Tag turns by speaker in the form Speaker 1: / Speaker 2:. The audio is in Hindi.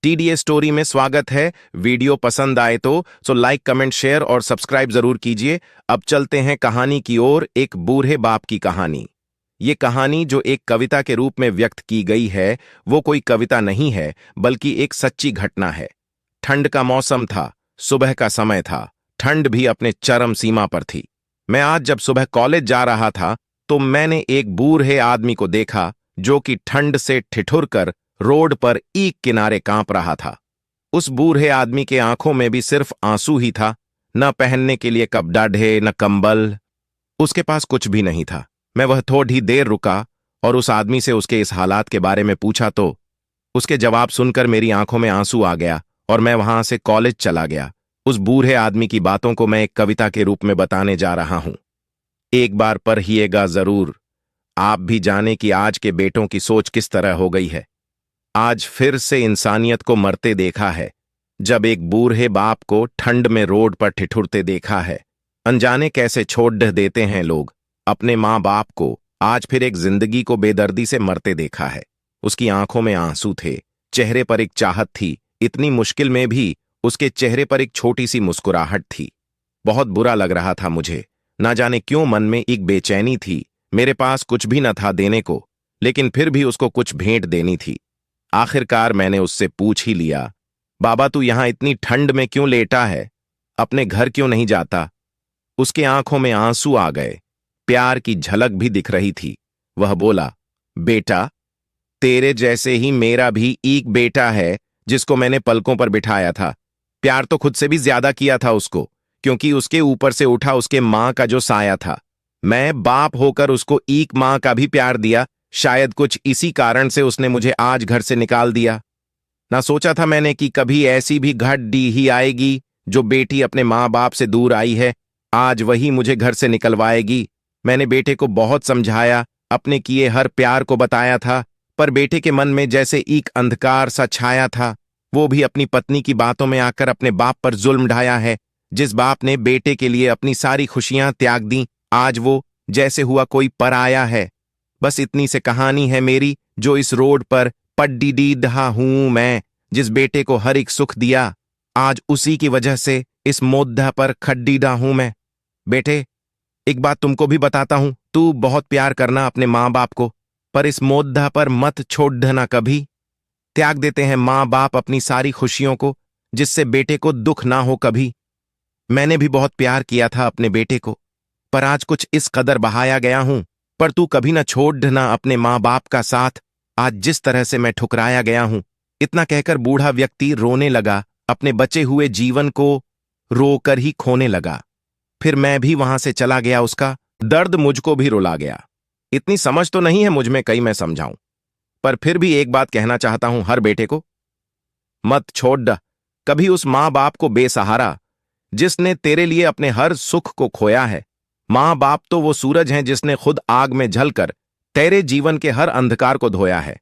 Speaker 1: टीडीए स्टोरी में स्वागत है। वीडियो पसंद आए तो लाइक, कमेंट, शेयर और सब्सक्राइब जरूर कीजिए। अब चलते हैं कहानी की ओर। एक बूढ़े बाप की कहानी। ये कहानी जो एक कविता के रूप में व्यक्त की गई है, वो कोई कविता नहीं है, बल्कि एक सच्ची घटना है। ठंड का मौसम था, सुबह का समय था, ठंड भी अपने चरम सीमा पर थी। मैं आज जब सुबह कॉलेज जा रहा था तो मैंने एक बूढ़े आदमी को देखा जो कि ठंड से ठिठुर कर रोड पर एक किनारे कांप रहा था। उस बूढ़े आदमी के आंखों में भी सिर्फ आंसू ही था। न पहनने के लिए कपड़े, न कंबल, उसके पास कुछ भी नहीं था। मैं वह थोड़ी देर रुका और उस आदमी से उसके इस हालात के बारे में पूछा तो उसके जवाब सुनकर मेरी आंखों में आंसू आ गया और मैं वहां से कॉलेज चला गया। उस बूढ़े आदमी की बातों को मैं एक कविता के रूप में बताने जा रहा हूं। एक बार पढ़िएगा जरूर, आप भी जाने कि आज के बेटों की सोच किस तरह हो गई है। आज फिर से इंसानियत को मरते देखा है, जब एक बूढ़े बाप को ठंड में रोड पर ठिठुरते देखा है। अनजाने कैसे छोड़ देते हैं लोग अपने माँ बाप को। आज फिर एक जिंदगी को बेदर्दी से मरते देखा है। उसकी आंखों में आंसू थे, चेहरे पर एक चाहत थी। इतनी मुश्किल में भी उसके चेहरे पर एक छोटी सी मुस्कुराहट थी। बहुत बुरा लग रहा था मुझे। ना जाने क्यों मन में एक बेचैनी थी। मेरे पास कुछ भी न था देने को, लेकिन फिर भी उसको कुछ भेंट देनी थी। आखिरकार मैंने उससे पूछ ही लिया, बाबा तू यहां इतनी ठंड में क्यों लेटा है? अपने घर क्यों नहीं जाता? उसके आंखों में आंसू आ गए, प्यार की झलक भी दिख रही थी। वह बोला, बेटा, तेरे जैसे ही मेरा भी एक बेटा है जिसको मैंने पलकों पर बिठाया था। प्यार तो खुद से भी ज्यादा किया था उसको, क्योंकि उसके ऊपर से उठा उसके मां का जो साया था। मैं बाप होकर उसको एक मां का भी प्यार दिया। शायद कुछ इसी कारण से उसने मुझे आज घर से निकाल दिया। ना सोचा था मैंने कि कभी ऐसी भी घड़ी ही आएगी जो बेटी अपने माँ बाप से दूर आई है, आज वही मुझे घर से निकलवाएगी। मैंने बेटे को बहुत समझाया, अपने किए हर प्यार को बताया था, पर बेटे के मन में जैसे एक अंधकार सा छाया था। वो भी अपनी पत्नी की बातों में आकर अपने बाप पर जुल्म ढाया है। जिस बाप ने बेटे के लिए अपनी सारी खुशियां त्याग दी, आज वो जैसे हुआ कोई पराया है। बस इतनी से कहानी है मेरी, जो इस रोड पर पड्डी दहा हूं मैं। जिस बेटे को हर एक सुख दिया, आज उसी की वजह से इस मोद्दा पर खड्डीडा हूं मैं। बेटे, एक बात तुमको भी बताता हूं, तू बहुत प्यार करना अपने माँ बाप को, पर इस मोद्दा पर मत छोड़ देना कभी। त्याग देते हैं माँ बाप अपनी सारी खुशियों को, जिससे बेटे को दुख ना हो कभी। मैंने भी बहुत प्यार किया था अपने बेटे को, पर आज कुछ इस कदर बहाया गया हूं। पर तू कभी न छोड़ना अपने माँ बाप का साथ, आज जिस तरह से मैं ठुकराया गया हूं। इतना कहकर बूढ़ा व्यक्ति रोने लगा, अपने बचे हुए जीवन को रोकर ही खोने लगा। फिर मैं भी वहां से चला गया। उसका दर्द मुझको भी रुला गया। इतनी समझ तो नहीं है मुझ में कहीं मैं समझाऊं, पर फिर भी एक बात कहना चाहता हूं हर बेटे को, मत छोड़ कभी उस माँ बाप को बेसहारा, जिसने तेरे लिए अपने हर सुख को खोया है। माँ बाप तो वो सूरज हैं जिसने खुद आग में जलकर तेरे जीवन के हर अंधकार को धोया है।